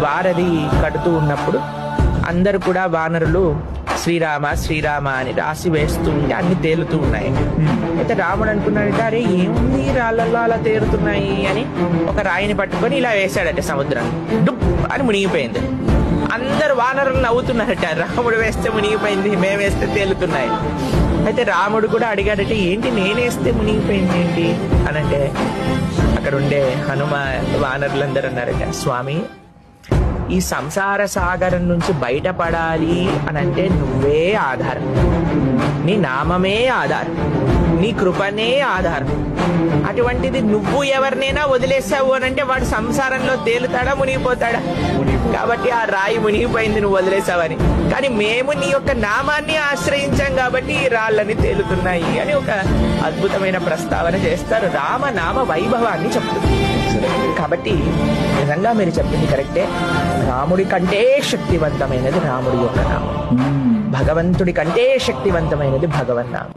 వారధి కడుతూ ఉన్నప్పుడు అందరు కూడా వానరులు శ్రీరామ శ్రీరామ అని రాసి వేస్తూ ఉంటే అన్ని తేలుతూ ఉన్నాయి. అయితే రాముడు అనుకున్నాడు, అరే ఏముంది రాళ్ళల్లో అలా తేలుతున్నాయి అని ఒక రాయిని పట్టుకొని ఇలా వేశాడట సముద్రం. డుప్ అని మునిగిపోయింది. అందరు వానరులు నవ్వుతున్నారట, రాముడు వేస్తే మునిగిపోయింది, మేము వేస్తే తేలుతున్నాయి. అయితే రాముడు కూడా అడిగాడట, ఏంటి నేనేస్తే మునిగిపోయింది ఏంటి అనంటే అక్కడ ఉండే హనుమ వానరులందరూ అన్నారట, స్వామి ఈ సంసార సాగరం నుంచి బయటపడాలి అనంటే నువ్వే ఆధారం, నీ నామమే ఆధారం, నీ కృపనే ఆధారం. అటువంటిది నువ్వు ఎవరినైనా వదిలేసావు అనంటే వాడు సంసారంలో తేలుతాడా మునిగిపోతాడా? కాబట్టి ఆ రాయి మునిగిపోయింది నువ్వు వదిలేసావని. కానీ మేము నీ యొక్క నామాన్ని ఆశ్రయించాం కాబట్టి ఈ రాళ్ళని తేలుతున్నాయి అని ఒక అద్భుతమైన ప్రస్తావన చేస్తారు. రామనామ వైభవాన్ని చెప్తుంది. కాబట్టి నిజంగా మీరు చెప్పింది కరెక్టే. రాముడి కంటే శక్తివంతమైనది రాముడి యొక్క నామం, భగవంతుడి కంటే శక్తివంతమైనది భగవన్నామం.